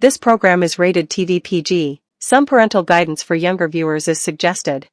This program is rated TV PG. Some parental guidance for younger viewers is suggested.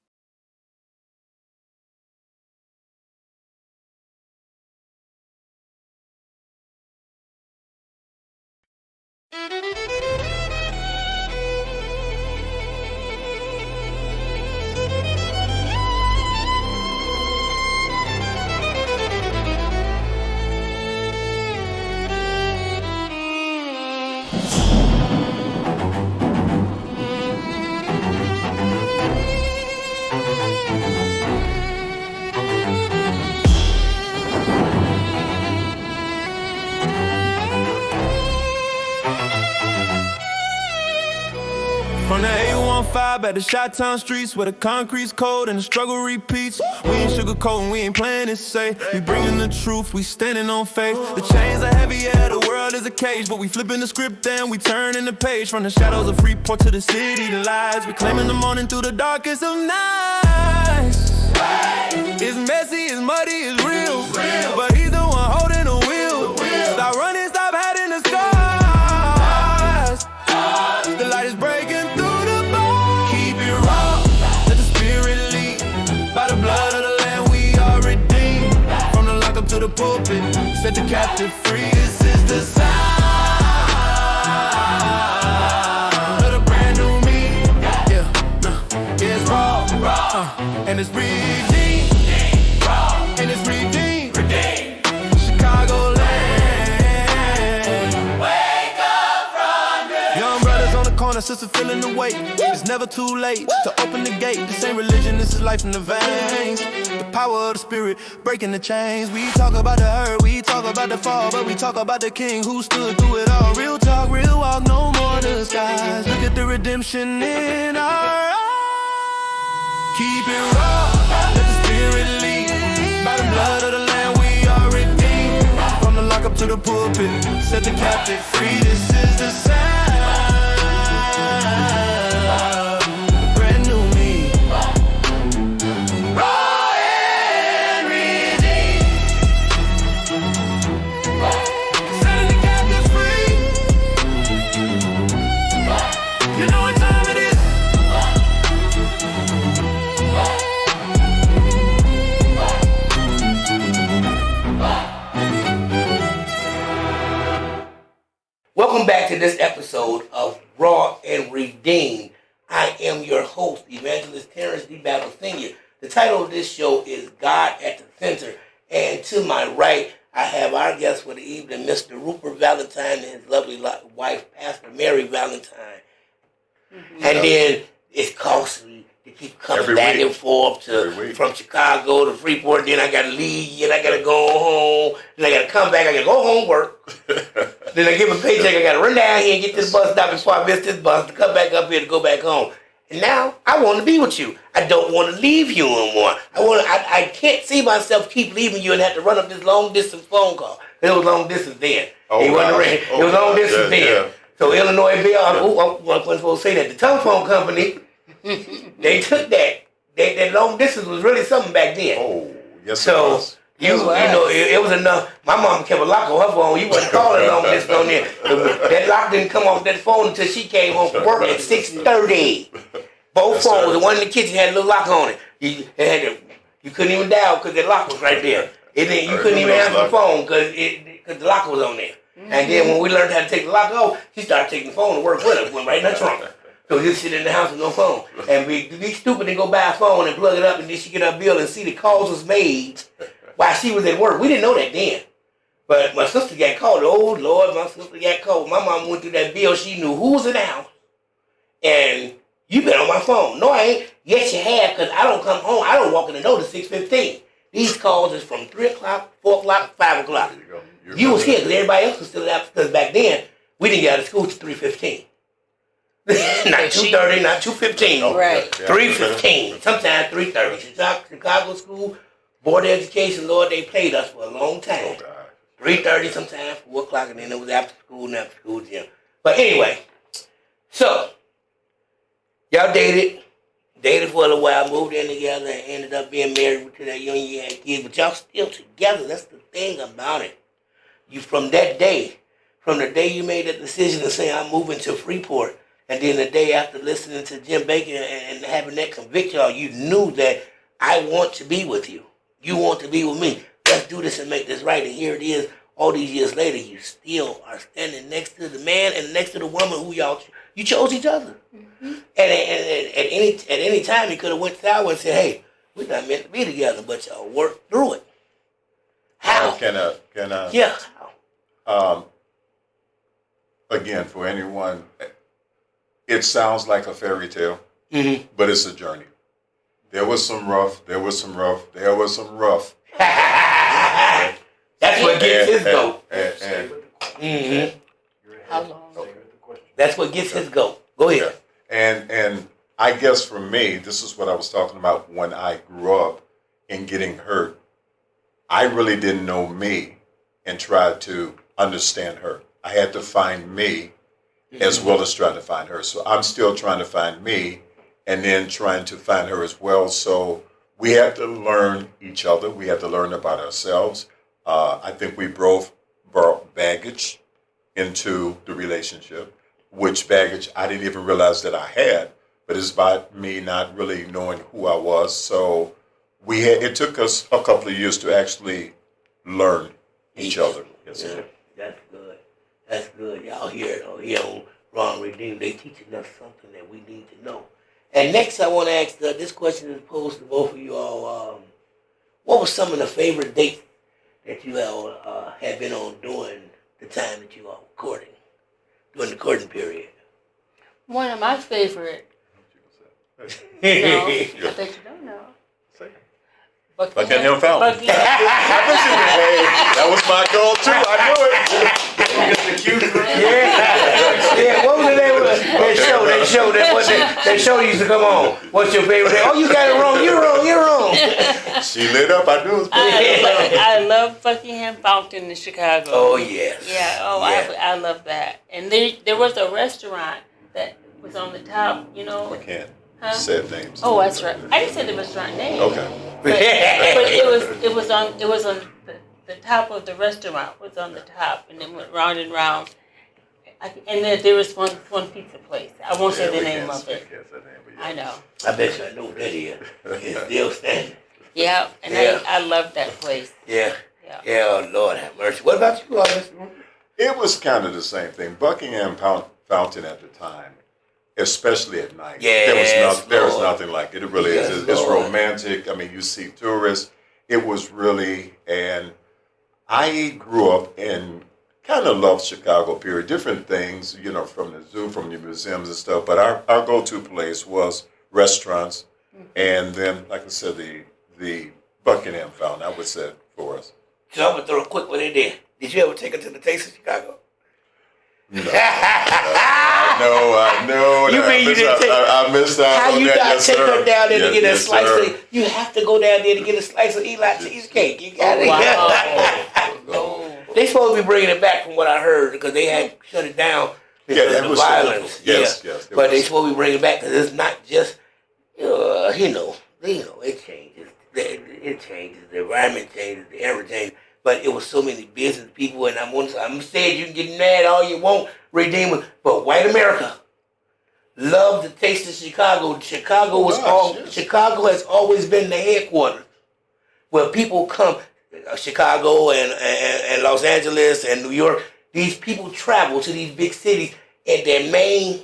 From the 815 back to Chi-Town streets where the concrete's cold and the struggle repeats. We ain't sugarcoating, we ain't playing it safe. We bringing the truth, we standing on faith. The chains are heavy, yeah, the world is a cage, but we flipping the script and we turning the page. From the shadows of Freeport to the city, the lies. We claiming the morning through the darkest of nights. It's messy, it's muddy, it's real. But he's the one holding the wheel. Stop running, stop hiding the scars. The light is breaking through the bars. Keep it raw, let the spirit lead. By the blood of the Lamb we are redeemed. From the lockup to the pulpit, set the captive free. This is the sound of the brand new me. Yeah, it's raw, and it's redeemed. And it's redeemed. Chicago land. Wake up from dreams. Young brothers on the corner, sister feeling the weight. It's never too late to open the gate. This ain't religion, this is life in the veins. The power of the spirit, breaking the chains. We talk about the hurt, we talk about the fall, but we talk about the king who stood through it all. Real talk, real walk, no more disguise. Look at the redemption in our eyes. Keep it raw, let the spirit lead. By the blood of the Lamb we are redeemed. From the lockup to the pulpit, set the captive free. This is the sound, brand new me. Raw and redeemed. Setting the captives free. You know what time it is. Welcome back to this episode of Raw and Redeemed. I am your host, Evangelist Terrance D-Bizzle Sr. The title of this show is God at the Center. And to my right, I have our guest for the evening, Mr. Rupert Valentine and his lovely wife, Pastor Mary Valentine. Mm-hmm. And then it's costly to keep coming back and forth from Chicago to Freeport. Then I got to leave, and I got to go home. Then I got to come back. I got to go home, work. Then I give a paycheck. I got to run down here and get this bus stop before I miss this bus to come back up here to go back home. And now I want to be with you. I don't want to leave you anymore. I can't see myself keep leaving you and have to run up this long distance phone call. It was long distance then. It was long distance then. Yeah. So Illinois Bill, I wasn't supposed to say that. The telephone company, they took that. That long distance was really something back then. Oh, yes, so, it was. You know, it was enough. My mom kept a lock on her phone. You wasn't calling long distance on there. That lock didn't come off that phone until she came home from work at 6:30. Both phones, the one in the kitchen had a little lock on it. You couldn't even dial because that lock was right there. You couldn't even answer the phone because the lock was on there. Mm-hmm. And then when we learned how to take the lock off, she started taking the phone to work with us. Went right in the trunk. So just sit in the house with no phone. And we be stupid and go buy a phone and plug it up, and then she get her bill and see the calls was made while she was at work. We didn't know that then. But my sister got called. Oh, Lord, my sister got called. My mom went through that bill. She knew who was in the house. And you been on my phone. No, I ain't. Yes, you have, because I don't come home. I don't walk in the door to 6:15. These calls is from 3 o'clock, 4 o'clock, 5 o'clock. You was here because everybody else was still out, because back then, we didn't get out of school till 3:15. Not 2:30, not 2:15. Oh, right. 3:15. Sometimes 3:30. Chicago School, Board of Education, Lord, they played us for a long time. 3:30 sometimes, 4 o'clock, and then it was after school gym. But anyway, so, y'all dated for a little while, moved in together, and ended up being married to that young year, had kids, but y'all still together. That's the thing about it. You from that day, from the day you made that decision to say I'm moving to Freeport, and then the day after listening to Jim Baker and having that conviction, you knew that I want to be with you. You want to be with me. Let's do this and make this right. And here it is. All these years later, you still are standing next to the man and next to the woman who you chose each other. Mm-hmm. And at any time, you could have went sour and said, "Hey, we're not meant to be together," but y'all worked through it. How? Can I? Yeah. Again, for anyone, it sounds like a fairy tale, but it's a journey. There was some rough. There was some rough. There was some rough. That's what gets his goat. How long? That's what gets his goat. Go ahead. Yeah. And I guess for me, this is what I was talking about when I grew up and getting hurt. I really didn't know me and tried to understand her. I had to find me as well as trying to find her. So I'm still trying to find me and then trying to find her as well. So we had to learn each other. We had to learn about ourselves. I think we both brought baggage into the relationship, which baggage I didn't even realize that I had, but it's about me not really knowing who I was. So it took us a couple of years to actually learn each other. Yes, yeah, that's good. That's good. Y'all hear it here on Raw&Redeemed. They teaching us something that we need to know. And next I want to ask, this question is posed to both of you all. What was some of the favorite dates that you all had been on during the time that you all were courting, during the courting period? One of my favorite. No, I bet you don't know. Buckingham Fountain. That was my goal too. I knew it. Yeah. What was the name of that show? That show used to come on. What's your favorite day? Oh, you got it wrong. You're wrong. She lit up. I knew it was I love Buckingham Fountain in Chicago. Oh yes. Yeah. I love that. And there was a restaurant that was on the top. You know. I can't. Said names. Oh, that's right. I didn't say the restaurant name. Okay. But it was on the top of the restaurant was on the top, and then went round and round. And then there was one pizza place. I won't say the name of it. I know. I bet you I know what that is. It's still standing. Yeah, and I love that place. Yeah. Oh, Lord have mercy. What about you, Mr. Rupert? It was kind of the same thing. Buckingham Fountain at the time, especially at night. Yes, there was nothing like it. It really is. It's romantic. I mean, you see tourists. It was really, and I grew up and kind of loved Chicago, period. Different things, from the zoo, from the museums and stuff. But our go-to place was restaurants. And then, like I said, the Buckingham Fountain, I would say, for us. So I'm going to throw a quick one in there. Did you ever take her to the Taste of Chicago? No. No. You mean you didn't take? I missed out. How on you that. not take her down there to get a slice sir. of? You have to go down there to get a slice of Eli cheesecake. You got it. Wow. They supposed to be bringing it back from what I heard because they had shut it down because of the violence. Yes. But they supposed to be bringing it back because it's not just, it changes. It changes. The environment changes. The era changes. But it was so many business people, and I'm saying you can get mad all you want, Redeemer, but white America loved the Taste of Chicago. Chicago has always been the headquarters where people come. Chicago and Los Angeles and New York. These people travel to these big cities, and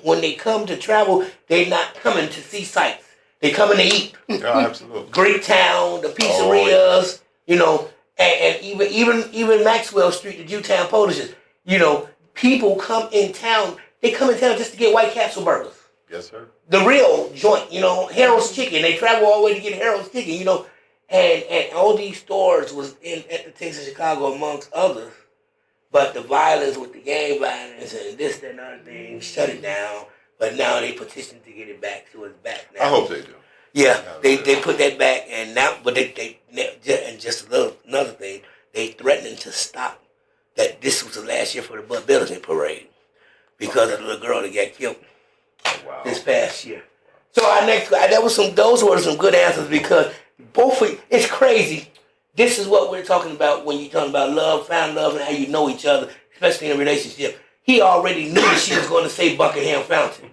when they come to travel, they're not coming to see sights. They're coming to eat. Yeah, absolutely. Great Town, the pizzerias, and even Maxwell Street, the Jewtown Polishes. People come in town. They come in town just to get White Castle burgers. Yes, sir. The real joint, Harold's Chicken. They travel all the way to get Harold's Chicken, And all these stores was at the Taste of Chicago amongst others. But the violence with the gang violence and this, that, and other thing shut it down. But now they petitioned to get it back, so it's back now. I hope they do. Yeah, they put that back, and now, but and just another thing, they threatening to stop that this was the last year for the Bud Middleton parade because of the little girl that got killed this past year. So those were some good answers because it's crazy. This is what we're talking about when you're talking about love, found love, and how you know each other. especially in a relationship, he already knew that she was going to say Buckingham Fountain.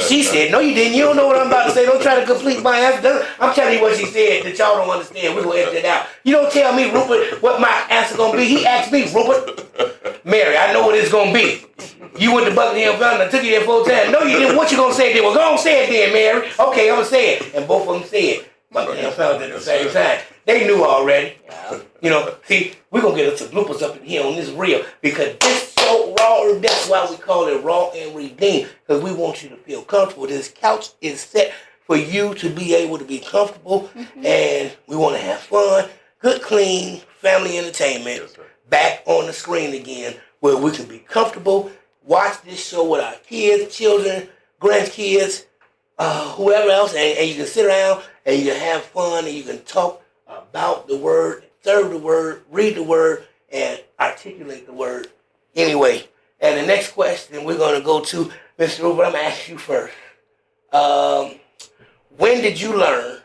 She said, no, you didn't. You don't know what I'm about to say. Don't try to complete my answer. I'm telling you what she said that y'all don't understand. We're going to edit it out. You don't tell me, Rupert, what my answer going to be. He asked me, Rupert, Mary, I know what it's going to be. You went to Buckingham Fountain. I took you there 4 times. No, you didn't. What you going to say then? Well, go on, say it then, Mary. Okay, I'm going to say it. And both of them said Buckingham Fountain at the same time. They knew already. You know, see, we're going to get us some bloopers up in here on this reel because this show, Raw, that's why we call it Raw and Redeemed, because we want you to feel comfortable. This couch is set for you to be able to be comfortable, and we want to have fun, good, clean family entertainment back on the screen again where we can be comfortable, watch this show with our kids, children, grandkids, whoever else, and you can sit around and you can have fun and you can talk about the word, serve the word, read the word, and articulate the word. Anyway, and the next question we're going to go to, Mr. Rupert, I'm going to ask you first. When did you learn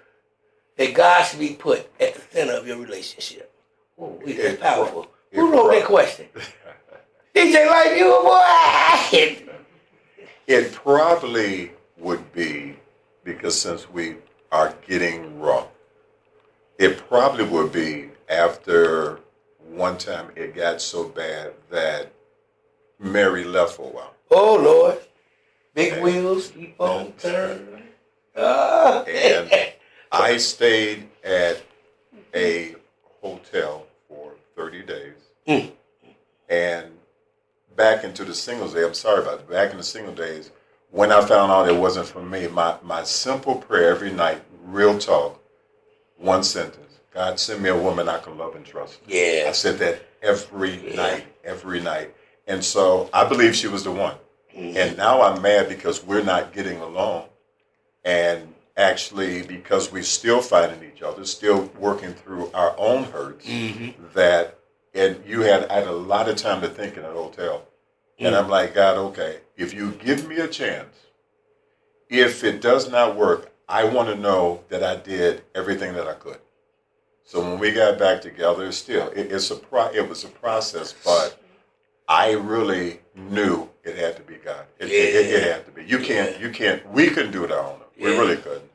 that God should be put at the center of your relationship? Oh, that's powerful. Who wrote that question? DJ Life, you a boy? It probably would be, because since we are getting raw, it probably would be after one time it got so bad that Mary left for a while. Oh, Lord. Big wheels keep on turning. And I stayed at a hotel for 30 days. And back into the singles days, I'm sorry about it, back in the single days, when I found out it wasn't for me, my simple prayer every night, real talk, one sentence: God, send me a woman I can love and trust. Yeah. I said that every night. And so I believe she was the one. And now I'm mad because we're not getting along. And actually, because we're still fighting each other, still working through our own hurts, and I had a lot of time to think in that hotel. And I'm like, God, okay, if you give me a chance, if it does not work, I want to know that I did everything that I could. So when we got back together, it was a process, but I really knew it had to be God. It had to be. We couldn't do it our own. We really couldn't.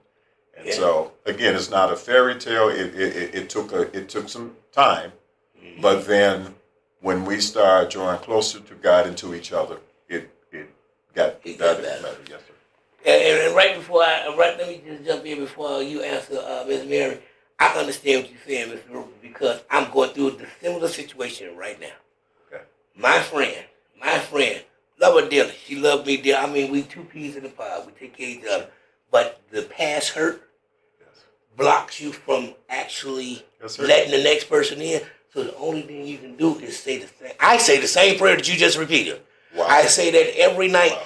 And so again, it's not a fairy tale. It took some time, but then when we started drawing closer to God and to each other, it got better. Yes, sir. And right before let me just jump in before you answer, Ms. Mary. I understand what you're saying, Mr. Rupert, because I'm going through the similar situation right now. Okay. My friend, love her dearly. She loved me dearly. I mean, we two peas in the pod. We take care of each other. But the past hurt blocks you from actually letting the next person in. So the only thing you can do is say the same. I say the same prayer that you just repeated. Wow. I say that every night. Wow.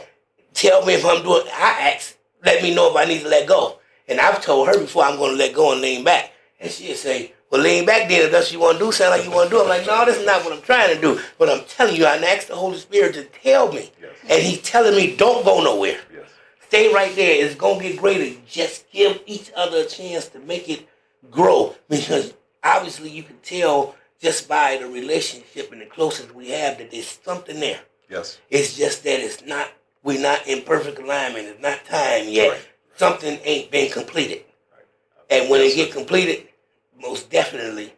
Tell me if I'm doing. I ask, let me know if I need to let go. And I've told her before I'm going to let go and lean back. And she'll say, well, lean back then if that's what you want to do. Sound like you want to do. I'm like, no, this is not what I'm trying to do. But I'm telling you, I asked the Holy Spirit to tell me. Yes. And he's telling me, don't go nowhere. Yes. Stay right there. It's going to get greater. Just give each other a chance to make it grow. Because obviously you can tell just by the relationship and the closest we have that there's something there. Yes. It's just that we're not in perfect alignment. It's not time yet. Right. Something ain't been completed. Right. And when it get completed, most definitely,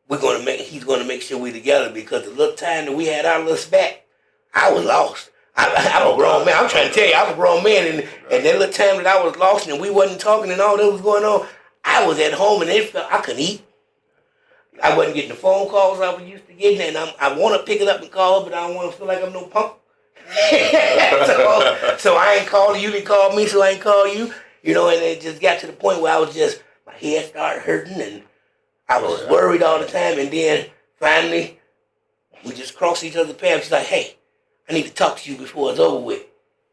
he's gonna make sure we together, because the little time that we had our little spat, I was lost. I'm a grown man. I'm trying to tell you, I was a grown man, and that little time that I was lost and we wasn't talking and all that was going on, I was at home and it felt I couldn't eat. I wasn't getting the phone calls I was used to getting, and I want to pick it up and call, but I don't want to feel like I'm no punk. so I ain't calling you. You didn't call me, so I ain't call you. You know, and it just got to the point where I was just, my head started hurting, and I was worried all the time. And then finally, we just crossed each other's path. She's like, hey, I need to talk to you before it's over with.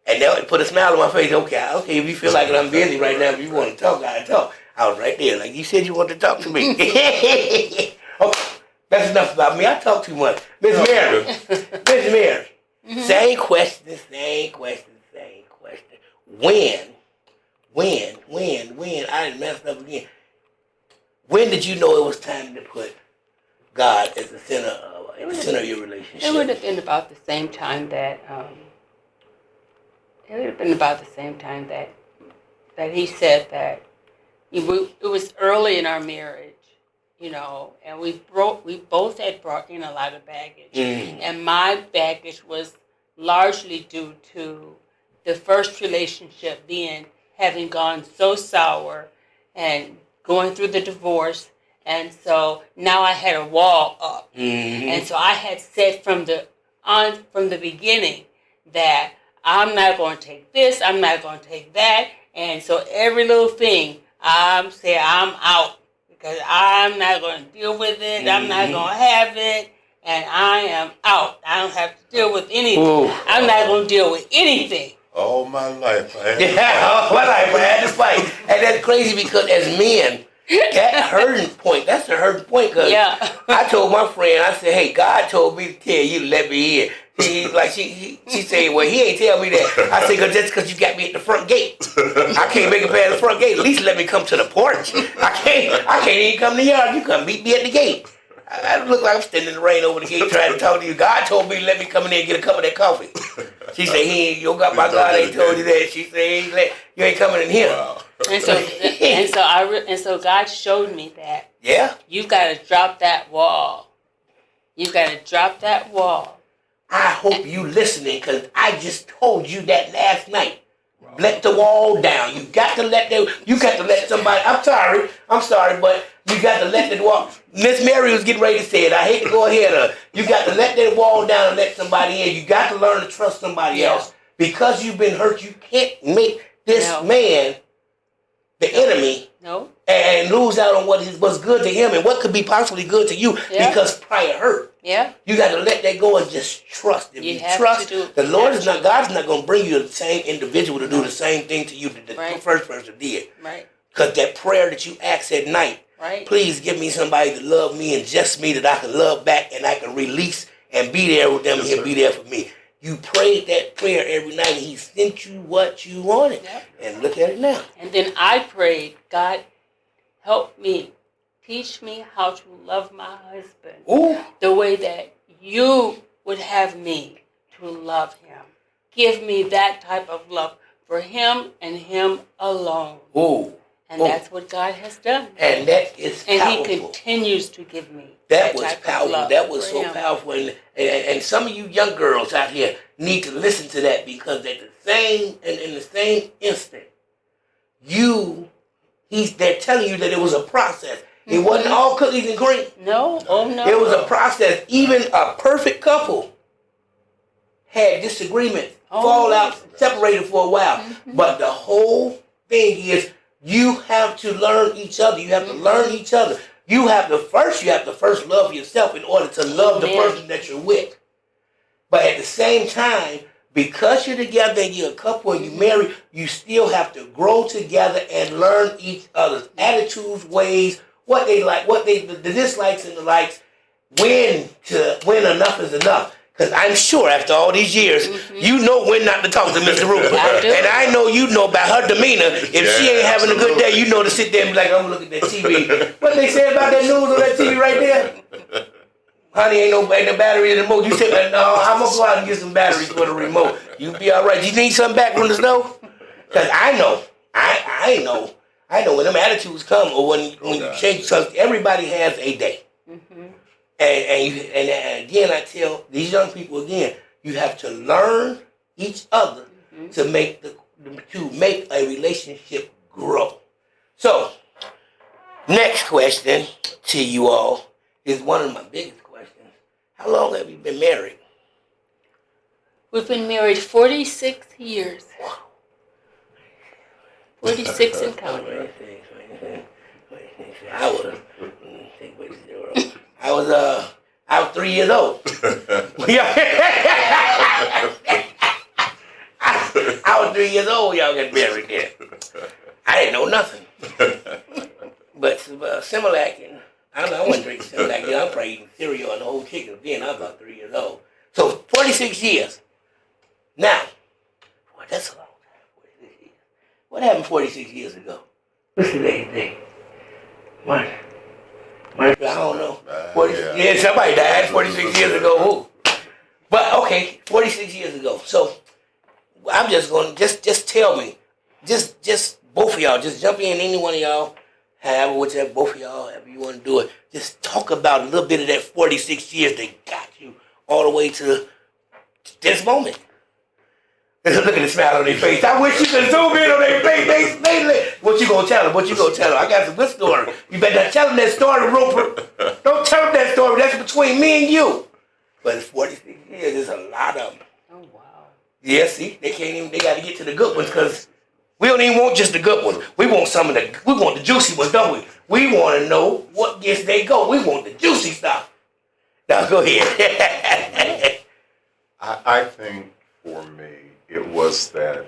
And now it put a smile on my face. Okay, if you feel like I'm busy right now, if you want to talk, I talk. I was right there. Like, you said you wanted to talk to me. Okay, that's enough about me. I talk too much. Miss Mary. Miss Mary. Mm-hmm. Same question. When? I done messed up again. When did you know it was time to put God as the center of your relationship? It would have been about the same time that that he said that it was early in our marriage, and we both had brought in a lot of baggage, and my baggage was largely due to the first relationship then having gone so sour and going through the divorce. And so now I had a wall up. And so I had said from the beginning that I'm not going to take this, I'm not going to take that. And so every little thing, I'm saying I'm out because I'm not going to deal with it, I'm not going to have it, and I am out. I don't have to deal with anything. I'm not going to deal with anything. All my life I had to fight. And that's crazy because as men, that's the hurting point. Because I told my friend, I said, hey, God told me to tell you to let me in. She said, well, he ain't tell me that. I said, that's because you got me at the front gate. I can't make it past the front gate. At least let me come to the porch. I can't even come to the yard. You come meet me at the gate. I look like I'm standing in the rain over the gate trying to talk to you. God told me to let me come in there and get a cup of that coffee. She said, my God ain't told you that. She said, you ain't coming in here. Wow. And so God showed me that. Yeah. You've got to drop that wall. You've got to drop that wall. I hope you listening because I just told you that last night. Let the wall down. You got to let somebody. I'm sorry, but you got to let the wall. Miss Mary was getting ready to say it. I hate to go ahead. You got to let that wall down and let somebody in. You got to learn to trust somebody else. Because you've been hurt, you can't make this man the enemy and lose out on what's good to him and what could be possibly good to you because prior hurt. Yeah. You got to let that go and just trust. If you trust, the Lord is not, God's not going to bring you the same individual to do the same thing to you that the first person did. Right. Because that prayer that you ask at night, please give me somebody to love me and just me that I can love back and I can release and be there with them and he'll be there for me. You prayed that prayer every night and he sent you what you wanted. Yep. And look at it now. And then I prayed, God, help me. Teach me how to love my husband the way that you would have me to love him. Give me that type of love for him and him alone. And that's what God has done. And that is powerful. And he continues to give me that was powerful. That was so powerful. And some of you young girls out here need to listen to that because at the same in the same instant, they're telling you that it was a process. It wasn't all cookies and cream. No. It was a process. Even a perfect couple had disagreements, fall out, separated for a while. But the whole thing is you have to learn each other. You have to learn each other. You have to first love yourself in order to love the person that you're with. But at the same time, because you're together and you're a couple and you're married, you still have to grow together and learn each other's attitudes, ways, what they like, the dislikes and the likes, when enough is enough. Because I'm sure after all these years, you know when not to talk to Mr. Rupert. And I know you know about her demeanor. If she ain't having a good day, you know to sit there and be like, I'm going to look at that TV. What they say about that news on that TV right there? Honey, ain't no battery in the remote. You say, no, I'm going to go out and get some batteries for the remote. You be all right. You need something back from the stove? Because I know. I know when them attitudes come or when you change. Because everybody has a day. And again, I tell these young people again, you have to learn each other to make a relationship grow. So, next question to you all is one of my biggest questions. How long have you been married? We've been married 46 years. 46 and counting. I was 3 years old. I was 3 years old. Y'all got married then. I didn't know nothing. But Similac, and I wasn't drinking Similac. I'm probably eating cereal and the whole chicken. Then I was about 3 years old. So 46 years. Now, boy, that's a long time. 46 years. What happened 46 years ago? What's today's date? March. I don't know. Yeah, somebody died 46 years ago. Who? But okay, 46 years ago. So I'm just going to just tell me, just both of y'all, just jump in, any one of y'all, however, whichever, both of y'all, however you want to do it. Just talk about a little bit of that 46 years that got you all the way to this moment. Look at the smile on their face. I wish you could zoom in on their face. What you gonna tell them? What you gonna tell them? I got some good story. You better not tell them that story, Rupert. Don't tell them that story. That's between me and you. But it's 46 years. There's a lot of them. Oh wow. Yeah, see, they can't even. They got to get to the good ones because we don't even want just the good ones. We want some of the. We want the juicy ones, don't we? We want to know what gets they go. We want the juicy stuff. Now go ahead. I think for me, it was that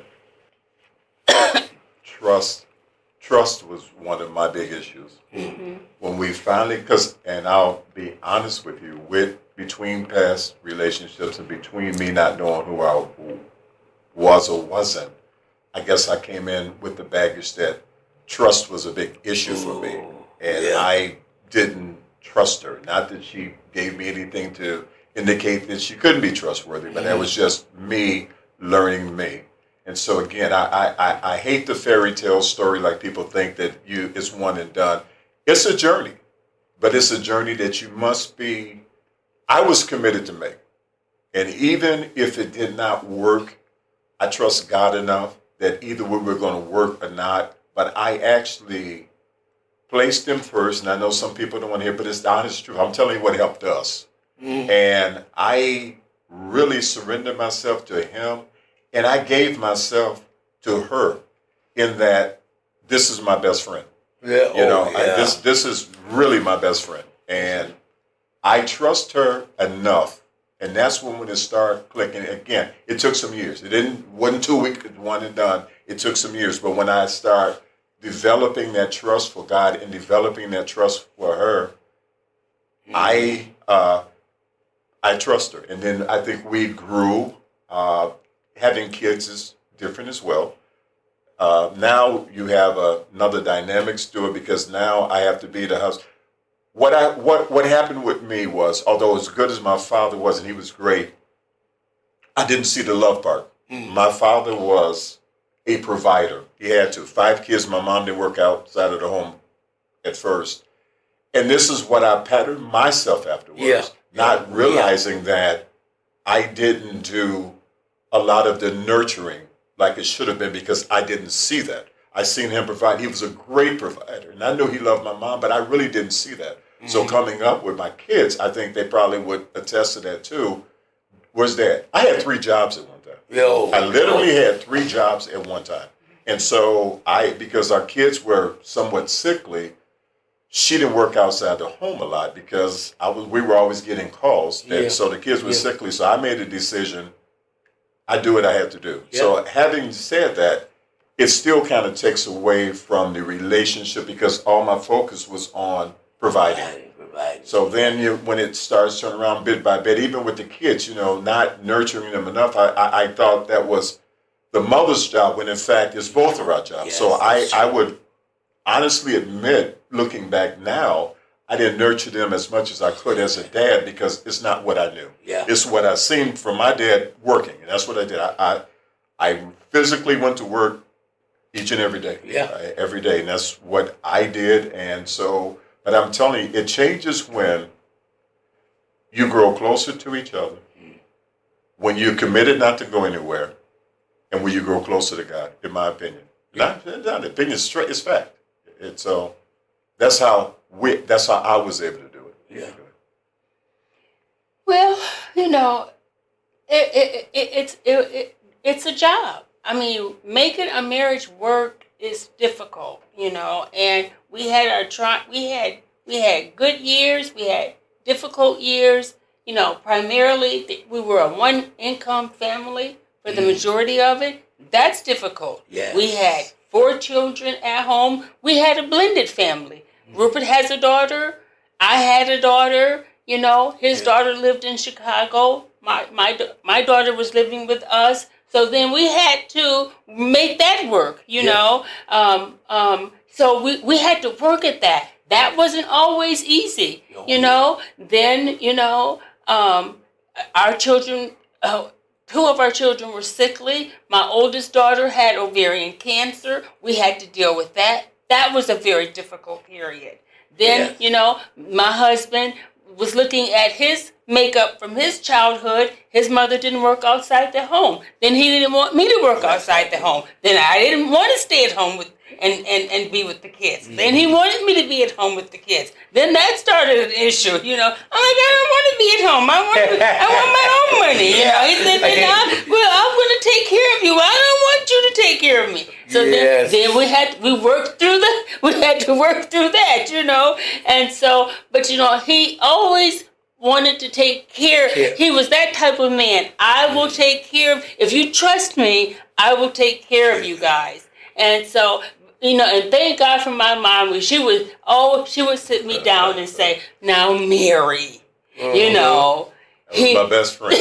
trust was one of my big issues. Mm-hmm. When we finally, and I'll be honest with you, between past relationships and between me not knowing who I was or wasn't, I guess I came in with the baggage that trust was a big issue for me. And I didn't trust her. Not that she gave me anything to indicate that she couldn't be trustworthy, but that was just me learning me. And so again, I hate the fairy tale story like people think that it's one and done. It's a journey, but it's a journey that I was committed to make. And even if it did not work, I trust God enough that either we were going to work or not, but I actually placed him first. And I know some people don't want to hear, but it's the honest truth. I'm telling you what helped us. And I really surrendered myself to him, and I gave myself to her in that this is my best friend. Yeah, this is really my best friend. And I trust her enough. And that's when it started clicking. Again, it took some years. Wasn't 2 weeks, one and done. It took some years. But when I start developing that trust for God and developing that trust for her, I trust her. And then I think we grew. Having kids is different as well. Now you have another dynamics to it because now I have to be the husband. What happened with me was, although as good as my father was, and he was great, I didn't see the love part. My father was a provider. He had 5 kids. My mom didn't work outside of the home at first. And this is what I patterned myself afterwards, not realizing that I didn't do a lot of the nurturing like it should have been because I didn't see that. I seen him provide. He was a great provider. And I knew he loved my mom, but I really didn't see that. Mm-hmm. So coming up with my kids, I think they probably would attest to that too, was that I had 3 jobs at one time. I literally had 3 jobs at one time. And so because our kids were somewhat sickly, she didn't work outside the home a lot because we were always getting calls. And so the kids were sickly. So I made a decision. I do what I had to do. Yeah. So having said that, it still kind of takes away from the relationship because all my focus was on providing. So then when it starts turning around bit by bit, even with the kids, not nurturing them enough, I thought that was the mother's job when in fact it's both of our jobs. Yes, so I would honestly admit, looking back now, I didn't nurture them as much as I could as a dad because it's not what I knew. Yeah. It's what I seen from my dad working, and that's what I did. I physically went to work each and every day. Every day, and that's what I did. And so, but I'm telling you, it changes when you grow closer to each other, when you're committed not to go anywhere, and when you grow closer to God, in my opinion. Not opinion, it's fact. So that's how I was able to do it. Yeah. Well, it's a job. I mean, making a marriage work is difficult, and we had we had good years, we had difficult years. Primarily we were a one-income family for the majority of it. That's difficult. Yes. We had 4 children at home. We had a blended family. Rupert has a daughter. I had a daughter. His daughter lived in Chicago. My daughter was living with us. So then we had to make that work, So we had to work at that. that wasn't always easy, you know. Then, you know, our children, 2 of our children were sickly. My oldest daughter had ovarian cancer. We had to deal with that. That was a very difficult period. Then, you know, my husband was looking at his makeup from his childhood. His mother didn't work outside the home. Then he didn't want me to work outside the home. Then I didn't want to stay at home with and be with the kids. Then he wanted me to be at home with the kids. Then that started an issue, you know. I'm like, I don't want to be at home. I want my own money. You know, he said, I'm going to take care of you. I don't want you to take care of me. So then we had to work through that, you know. And so, but you know, he always wanted to take care. He was that type of man. I will take care of, if you trust me, I will take care of you guys. And so, you know, and thank God for my mom. She would sit me down and say, now, Mary, you know. My best friend.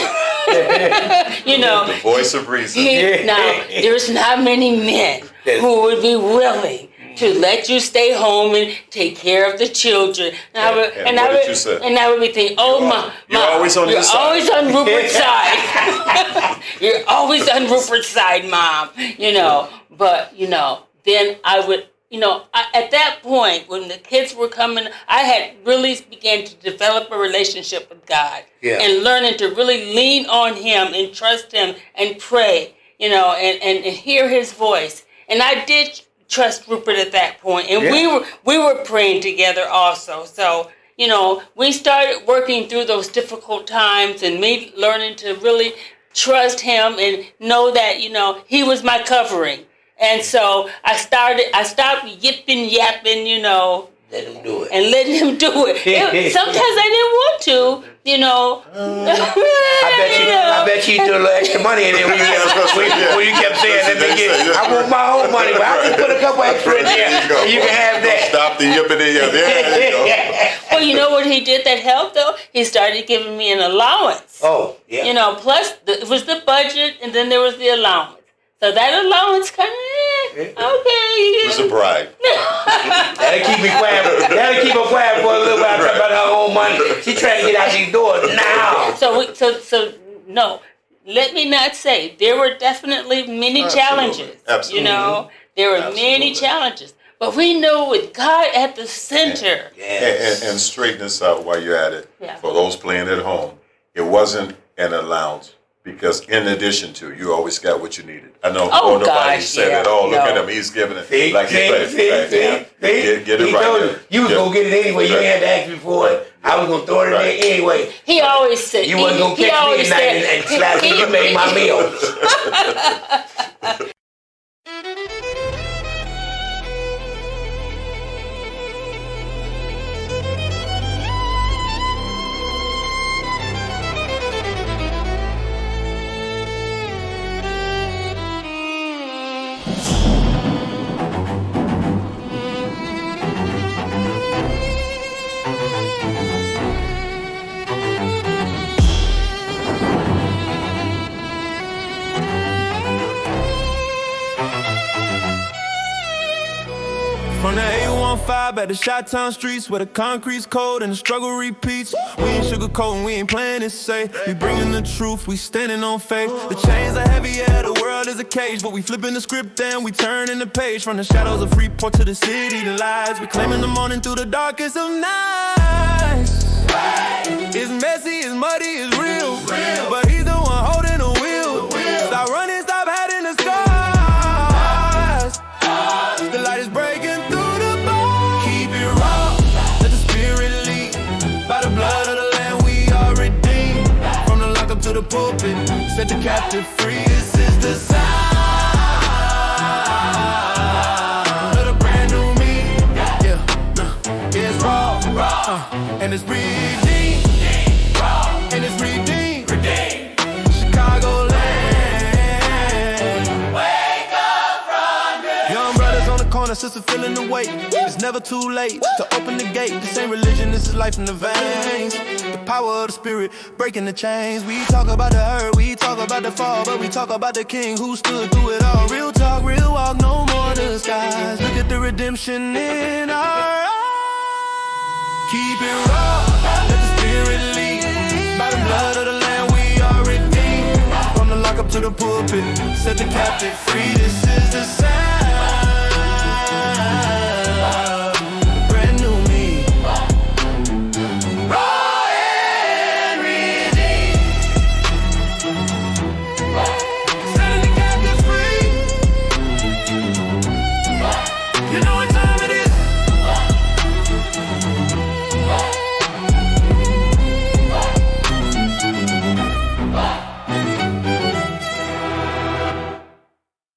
You know. The voice of reason. Now, there's not many men who would be willing to let you stay home and take care of the children. And I would be thinking, you're always on his side. Always on Rupert's side. You're always on Rupert's side, Mom. You know, but, you know, then I would, you know, at that point, when the kids were coming, I had really began to develop a relationship with God and learning to really lean on Him and trust Him and pray, you know, and hear His voice. And I did trust Rupert at that point, and we were praying together also. So, you know, we started working through those difficult times and me learning to really trust Him and know that, you know, He was my covering. And so I stopped yipping, yapping, you know. Let him do it. And letting him do it. Sometimes I didn't want to, you know. I bet you threw a little extra money in there when you kept saying, I want my own money, but I just put a couple extra in there and you can have that. Stop the yipping in your there you go. Well, you know what he did that helped, though? He started giving me an allowance. Oh, yeah. You know, plus it was the budget, and then there was the allowance. So that allowance kind of, okay. It was a bribe. That'll keep me quiet. That'll keep her quiet for a little while. Talking about her own money. She trying to get out these doors now. So no. Let me not say there were definitely many challenges. Absolutely. You know, there were many challenges, but we know with God at the center. And straighten this out while you're at it. Yeah. For those playing at home, it wasn't an allowance. Because in addition to, you always got what you needed. I know nobody said it all. Look at him. He's giving it. See, like get it right. You was going to get it anyway. You didn't have to ask me for it. I was going to throw it in there anyway. He always said. You wasn't going to catch me at night and slap me. You made my meal. From the 815 back to Chi-Town streets where the concrete's cold and the struggle repeats. We ain't sugarcoating, we ain't playing it safe. We bringing the truth, we standing on faith. The chains are heavy, yeah, the world is a cage, but we flipping the script and we turning the page. From the shadows of Freeport to the city, the lies. We claiming the morning through the darkest of nights. It's messy, it's muddy, it's real. But he's the one holding the wheel. Stop running, stop hiding the scars. The light is breaking through the bars. Keep it raw, let the spirit lead. By the blood of the Lamb we are redeemed. From the lockup to the pulpit, set the captive free. This is the sound of the brand new me. It's raw, and it's redeemed. And it's redeemed. Chicago land. Wake up from this. Young brothers on the corner, sister feeling the weight. It's never too late to open the gate. This ain't religion, this is life in the veins. The power of the spirit, breaking the chains. We talk about the hurt, we talk about the fall, but we talk about the king who stood through it all. Real talk, real walk, no more disguise. Look at the redemption in our eyes. keep it raw, let the spirit lead. By the blood of the Lamb we are redeemed. From the lockup to the pulpit, set the captive free. This is the same.